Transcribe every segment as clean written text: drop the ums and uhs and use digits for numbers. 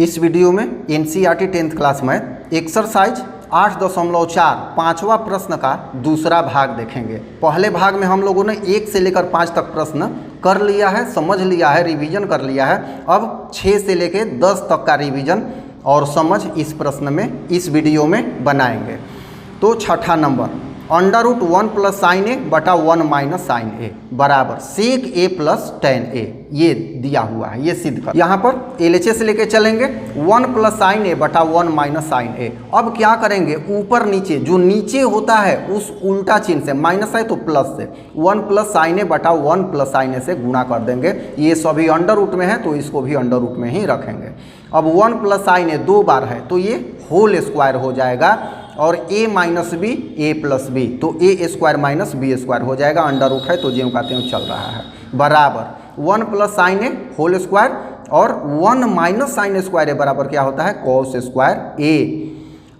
इस वीडियो में NCERT 10th class math exercise 8.4 पाँचवा प्रश्न का दूसरा भाग देखेंगे। पहले भाग में हम लोगों ने 1 से लेकर 5 तक प्रश्न कर लिया है, समझ लिया है, रिवीजन कर लिया है। अब 6 से लेकर 10 तक का रिवीजन और समझ इस प्रश्न में, इस वीडियो में बनाएंगे। तो छठा नंबर, √1 प्लस साइन ए बटा 1 माइनस साइन ए बराबर सेक ए प्लस टेन ए, ये दिया हुआ है, ये सिद्ध कर। यहाँ पर LHS लेके चलेंगे 1 प्लस साइन ए बटा 1 माइनस साइन ए। अब क्या करेंगे, ऊपर नीचे जो नीचे होता है उस उल्टा चिन्ह से, माइनस है तो प्लस से 1 प्लस साइन ए बटा 1 प्लस साइन ए से गुणा कर देंगे। ये सभी अंडर रूट में है तो इसको भी अंडर रूट में ही रखेंगे। अब 1 प्लस साइन ए 2 बार है तो ये होल स्क्वायर हो जाएगा और a minus b a plus b, तो a square minus b square हो जाएगा। अंडर रूट है तो ज्यों का त्यों चल रहा है, बराबर 1 प्लस साइन ए होल स्क्वायर और 1 माइनस साइन स्क्वायर ए बराबर क्या होता है, कॉस स्क्वायर ए।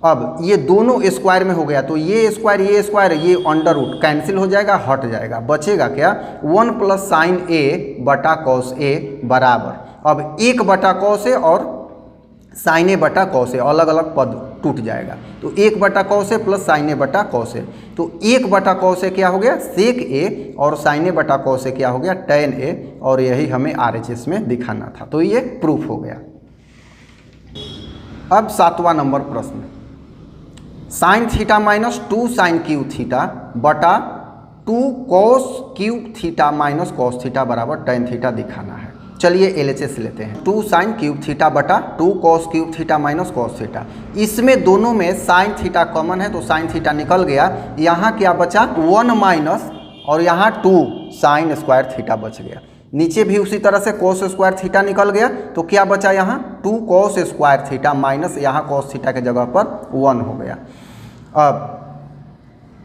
अब ये दोनों स्क्वायर में हो गया तो ये स्क्वायर ये अंडर रूट कैंसिल हो जाएगा, हट जाएगा, बचेगा क्या 1 प्लस साइन ए बटा कॉस ए बराबर, अब 1 बटा कॉस ए और साइन ए बटा कॉस ए, अलग अलग पद टूट जाएगा तो 1 बटा कॉस ए प्लस साइन ए बटा कॉस ए, तो 1 बटा कॉस ए क्या हो गया सेक ए और साइन ए बटा कॉस ए क्या हो गया टेन ए, और यही हमें RHS में दिखाना था, तो ये प्रूफ हो गया। अब 7वां नंबर प्रश्न, sine theta minus 2 sine cube theta बटा 2 cos cube theta minus cos theta बराबर टेन थीटा दिखाना है। चलिए LHS लेते हैं, 2 साइन क्यूब थीटा बटा 2 cos cube theta minus cos theta. इसमें दोनों में साइन थीटा कॉमन है तो साइन थीटा निकल गया, यहाँ क्या बचा 1 माइनस और यहाँ 2 साइन स्क्वायर थीटा बच गया। नीचे भी उसी तरह से कॉस स्क्वायर थीटा निकल गया तो क्या बचा यहाँ 2 कॉस स्क्वायर थीटा माइनस यहाँ कॉस थीटा के जगह पर 1 हो गया। अब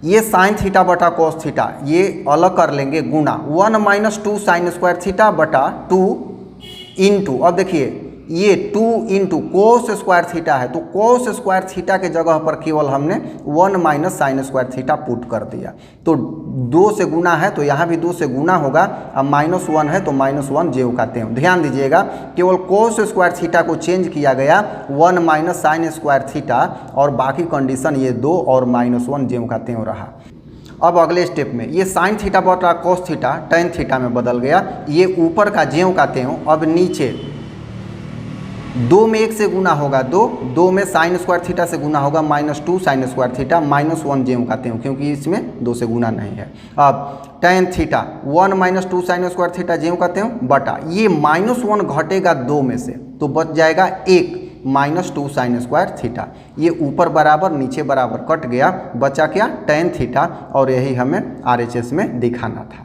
ये साइन थीटा बटा कॉस थीटा ये अलग कर लेंगे गुणा 1 माइनस 2 साइन स्क्वायर थीटा बटा 2 इंटू, अब देखिए ये 2 इंटू कोस स्क्वायर थीटा है तो कोस स्क्वायर थीटा के जगह पर केवल हमने 1 minus sine square theta put कर दिया, तो 2 से गुना है तो यहाँ भी 2 से गुना होगा। अब -1 है तो -1 ज्यों का त्यों। ध्यान दीजिएगा केवल कोस स्क्वायर थीटा को चेंज किया गया 1 माइनस साइन स्क्वायर थीटा और बाकी कंडीशन ये 2 और -1 ज्यों का त्यों रहा। अब अगले स्टेप में ये साइन थीटा बटा कॉस थीटा टेन थीटा में बदल गया, ये ऊपर का ज्यों का त्यों। अब नीचे 2 में 1 से गुना होगा 2 में साइन स्क्वायर थीटा से गुना होगा -2 साइन स्क्वायर थीटा -1 ज्यों का त्यों, क्योंकि इसमें 2 से गुना नहीं है। अब tan theta 1 minus 2 sine square theta ज्यों का त्यों बटा ये -1 घटेगा 2 में से तो बच जाएगा 1 -2 साइन स्क्वायर थीटा। ये ऊपर बराबर नीचे बराबर कट गया, बचा क्या टेन थीटा, और यही हमें RHS में दिखाना था।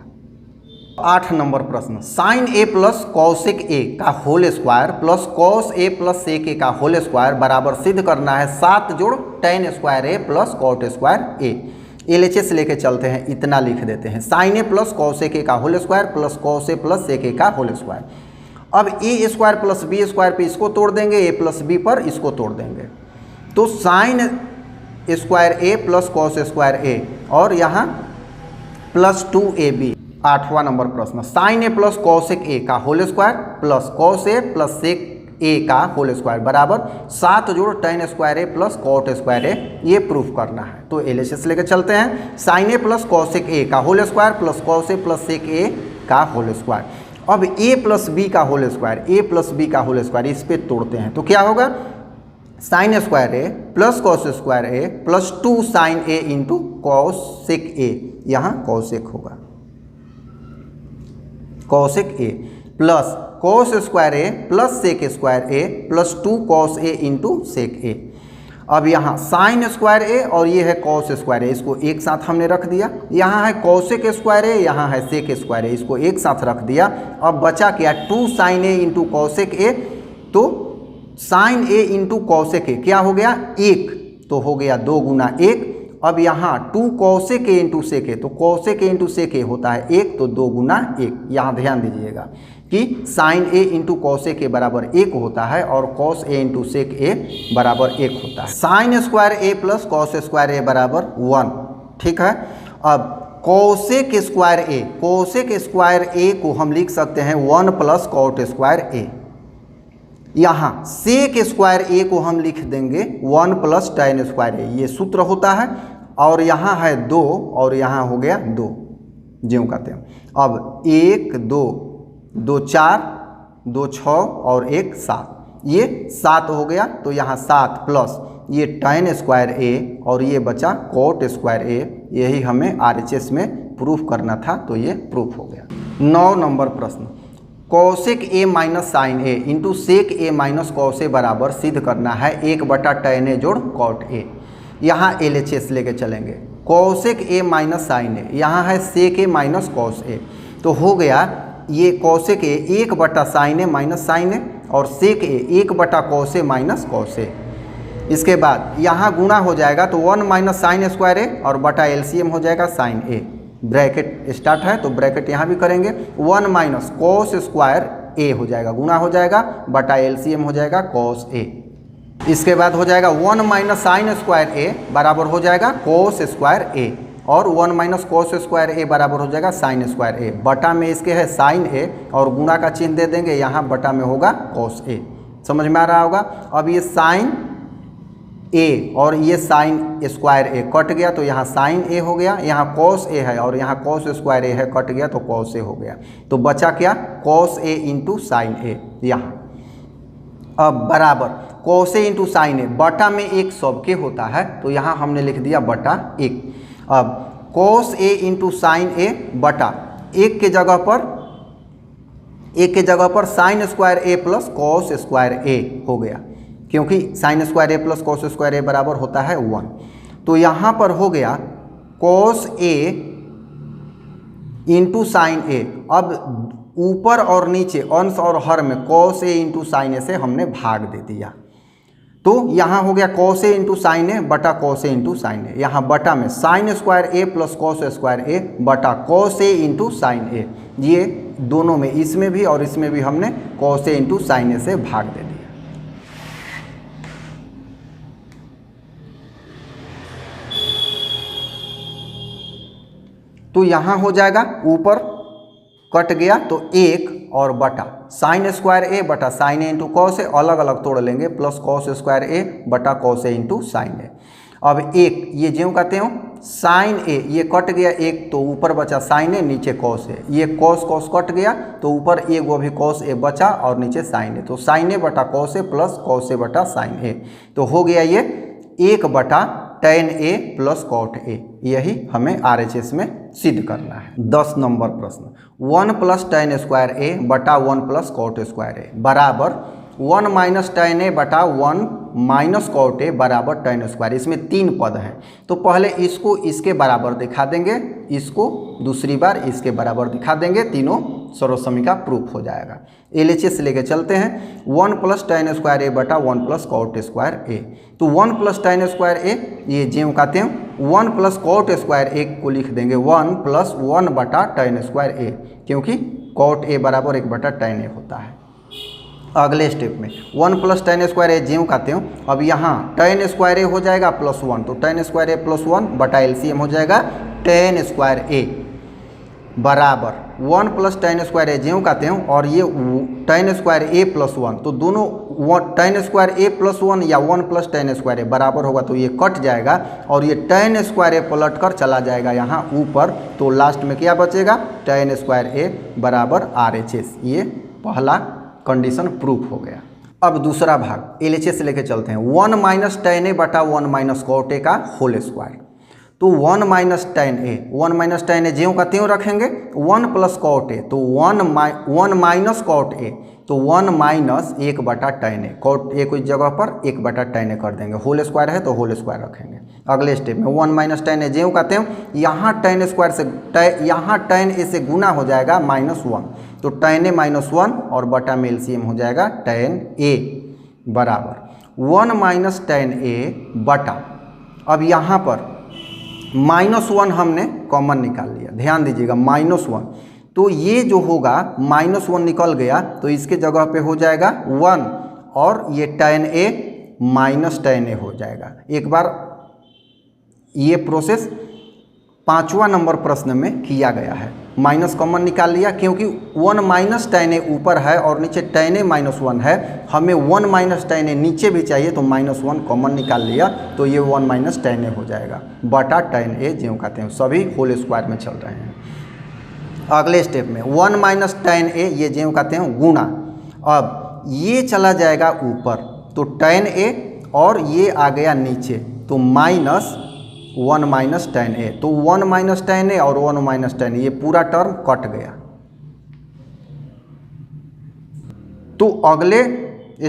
8 नंबर प्रश्न, sine a plus cosec a का whole square plus cos a plus sec a का होल स्क्वायर बराबर सिद्ध करना है 7 जोड़ tan square a plus cot square a. LHS लेके चलते हैं, इतना लिख देते हैं, sine a plus cosec a का whole square plus cos a plus sec a का होल स्क्वायर। अब a square plus b square पे इसको तोड़ देंगे, ए प्लस बी पर इसको तोड़ देंगे, तो sine square a plus cos square a और यहाँ प्लस 2ab। 8वां नंबर प्रश्न, sine a plus cosec a का whole square plus cos a plus sec a का होल स्क्वायर बराबर 7 जोड़ tan square a plus cot square a, ये proof करना है। तो LHS लेकर चलते हैं, sine a plus cosec a का whole square plus cos a plus sec a का होल स्क्वायर। अब a प्लस बी का whole square, a plus b का होल स्क्वायर इस पे तोड़ते हैं तो क्या होगा sine square a plus cos square a plus 2 sine a into cosec a, यहाँ कॉसेक होगा cosec a plus cos square a plus sec square a plus 2 cos a into sec a. अब यहाँ साइन स्क्वायर ए और ये है cos square ए, इसको एक साथ हमने रख दिया, यहाँ है कॉसेक स्क्वायर ए, यहाँ है सेक स्क्वायर ए, इसको एक साथ रख दिया। अब बचा क्या 2 sine a into cosec a, तो sine a into cosec a क्या हो गया 1, तो हो गया 2 गुना 1। अब यहाँ 2 कॉसेक ए इंटू सेक ए, तो कॉसेक ए इंटू सेक ए होता है 1, तो 2 गुना 1। यहाँ ध्यान दीजिएगा कि sine a into cosec a बराबर 1 होता है और कॉस ए इंटू सेक ए बराबर 1 होता है। Sign square a plus cos square ए बराबर 1, ठीक है। अब कॉसेक स्क्वायर ए को हम लिख सकते हैं 1 प्लस कॉट स्क्वायर ए, यहाँ सेक स्क्वायर ए को हम लिख देंगे 1 प्लस tan स्क्वायर ए, ये सूत्र होता है। और यहाँ है 2 और यहाँ हो गया 2, ज्यों कहते हैं। अब 1 2 2 4 2 6 और 1 7, ये 7 हो गया। तो यहाँ 7 प्लस ये tan स्क्वायर ए और ये बचा cot स्क्वायर ए, यही हमें RHS में प्रूफ करना था, तो ये प्रूफ हो गया। 9 नंबर प्रश्न, कौशिक ए minus sign a into sec A minus cos A बराबर सिद्ध करना है 1/tan ए जोड़ कॉट ए। यहाँ LHS लेके चलेंगे। कौशिक ए माइनस साइन ए, यहाँ है सेक ए माइनस कॉस ए, तो हो गया ये कौशिक ए 1/sin ए माइनस साइन ए और सेक ए 1/cos A minus cos A. इसके बाद यहाँ गुणा हो जाएगा तो 1 माइनस साइन स्क्वायर ए और बटा LCM हो जाएगा साइन ए। ब्रैकेट स्टार्ट है तो ब्रैकेट यहाँ भी करेंगे, 1 माइनस कॉस स्क्वायर ए हो जाएगा, गुणा हो जाएगा, बटा LCM हो जाएगा कॉस ए। इसके बाद हो जाएगा 1 माइनस साइन स्क्वायर ए बराबर हो जाएगा कॉस स्क्वायर ए और 1 माइनस कॉस स्क्वायर ए बराबर हो जाएगा साइन स्क्वायर ए। बटा में इसके है साइन ए और गुणा का चिन्ह दे देंगे, यहाँ बटा में होगा कॉस ए। समझ में आ रहा होगा। अब ये साइन ए और ये साइन स्क्वायर ए कट गया तो यहाँ साइन ए हो गया, यहाँ कॉस ए है और यहाँ कॉस स्क्वायर ए है, कट गया तो कॉस ए हो गया। तो बचा क्या, कॉस ए इंटू साइन ए यहाँ। अब बराबर कॉस ए इंटू साइन ए, बटा में एक सबके होता है तो यहाँ हमने लिख दिया बटा 1। अब कॉस ए इंटू साइन ए बटा 1 के जगह पर sign square a plus cos square ए हो गया, क्योंकि sign square a plus cos square ए बराबर होता है 1। तो यहाँ पर हो गया कॉस ए इंटू साइन ए। अब ऊपर और नीचे अंश और हर में कॉस ए इंटू साइन ए से हमने भाग दे दिया, तो यहाँ हो गया कॉस ए इंटू साइन ए बटा कॉस ए इंटू साइन ए। यहाँ बटा में sign square a plus cos square ए बटा कॉस ए इंटू साइन ए। ये दोनों में, इसमें भी और इसमें भी हमने कॉस ए इंटू साइन ए से भाग दे दिया। तो यहाँ हो जाएगा ऊपर कट गया तो 1 और बटा साइन स्क्वायर ए बटा sign a into cos A, अलग अलग तोड़ लेंगे, प्लस कॉस स्क्वायर ए बटा कॉस ए इंटू साइन ए। अब 1 ये ज्यों कहते हो साइन ए, ये कट गया 1 तो ऊपर बचा साइन ए नीचे कॉस ए, ये कॉस कॉस कट गया तो ऊपर एक वो भी कॉस ए बचा और नीचे साइन ए, तो साइन ए बटा कॉस ए प्लस कॉस ए बटा साइन ए। तो हो गया ये 1/tan A plus cot A. यही हमें RHS में सिद्ध करना है। 10 नंबर प्रश्न, 1 प्लस tan स्क्वायर ए बटा 1 प्लस कॉट स्क्वायर ए बराबर 1 माइनस tan ए बटा 1 माइनस कॉट ए बराबर tan स्क्वायर। इसमें 3 पद हैं, तो पहले इसको इसके बराबर दिखा देंगे, इसको दूसरी बार इसके बराबर दिखा देंगे, तीनों सर्वसमीका प्रूफ हो जाएगा। LHS लेके चलते हैं। 1 प्लस tan स्क्वायर ए बटा 1 प्लस कॉट स्क्वायर ए। तो 1 प्लस tan स्क्वायर ए ये ज्यों कहते हैं 1 प्लस कॉट स्क्वायर ए को लिख देंगे 1 प्लस 1 बटा tan स्क्वायर ए, क्योंकि कॉट ए बराबर 1/tan ए होता है। अगले स्टेप में 1 प्लस tan स्क्वायर ए ज्यों कहते हो, अब यहाँ tan स्क्वायर ए हो जाएगा प्लस 1, तो tan स्क्वायर ए प्लस 1 बटा LCM हो जाएगा tan स्क्वायर ए बराबर 1 प्लस tan स्क्वायर ए ज्यों कहते हो और ये tan स्क्वायर ए प्लस 1, तो दोनों tan स्क्वायर ए प्लस 1 या 1 प्लस tan स्क्वायर ए बराबर होगा तो ये कट जाएगा और ये tan स्क्वायर ए पलट कर चला जाएगा यहाँ ऊपर, तो लास्ट में क्या बचेगा tan स्क्वायर ए बराबर RHS। ये पहला कंडीशन प्रूफ हो गया। अब दूसरा भाग LHS लेके चलते हैं। 1 माइनस tan ए बटा 1 माइनस कॉट ए का होल स्क्वायर। तो 1 माइनस tan ए ज्यों का त्यों रखेंगे, 1 प्लस कॉट ए, तो 1 माइनस कॉट ए, तो 1 minus 1/tan A, cot A को इस जगह पर 1/tan ए कर देंगे, होल स्क्वायर है तो होल स्क्वायर रखेंगे। अगले स्टेप में 1 माइनस tan ए ज्यों का त्यों, यहाँ tan स्क्वायर से यहाँ tan ए से गुना हो जाएगा -1, तो tan ए -1 और बटा में LCM हो जाएगा tan ए बराबर 1 माइनस tan ए बटा, अब यहाँ पर -1 हमने कॉमन निकाल लिया, ध्यान दीजिएगा -1, तो ये जो होगा -1 निकल गया तो इसके जगह पे हो जाएगा 1 और ये tan ए माइनस tan ए हो जाएगा। एक बार ये प्रोसेस 5वां नंबर प्रश्न में किया गया है। माइनस कॉमन निकाल लिया क्योंकि 1 माइनस tan a ऊपर है और नीचे tan a माइनस 1 है, हमें 1 माइनस tan a नीचे भी चाहिए तो -1 कॉमन निकाल लिया तो ये 1 माइनस tan a हो जाएगा बटा tan a ज्यों कहते हैं सभी होल स्क्वायर में चल रहे हैं। अगले स्टेप में 1 माइनस tan a ये ज्यों कहते हैं गुणा, अब ये चला जाएगा ऊपर तो tan a और ये आ गया नीचे तो -1 माइनस tan a, तो 1 माइनस tan a और 1 माइनस tan a ये पूरा टर्म कट गया। तो अगले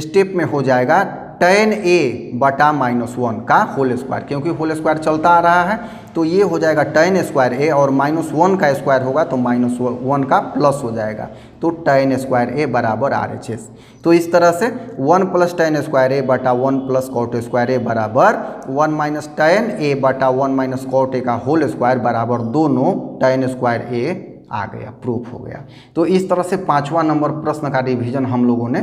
स्टेप में हो जाएगा tan a बटा -1 का होल स्क्वायर, क्योंकि होल स्क्वायर चलता आ रहा है तो ये हो जाएगा tan स्क्वायर a और -1 का स्क्वायर होगा तो -1 का प्लस हो जाएगा तो tan स्क्वायर a बराबर RHS। तो इस तरह से 1 प्लस tan स्क्वायर a बटा 1 प्लस कॉट स्क्वायर a बराबर 1 माइनस tan a बटा 1 माइनस कॉट a का होल स्क्वायर बराबर दोनों tan स्क्वायर a आ गया, प्रूफ हो गया। तो इस तरह से 5वां नंबर प्रश्न का रिवीजन हम लोगों ने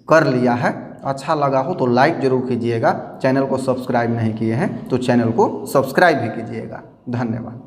कर लिया है। अच्छा लगा हो तो लाइक ज़रूर कीजिएगा, चैनल को सब्सक्राइब नहीं किए हैं तो चैनल को सब्सक्राइब भी कीजिएगा। धन्यवाद।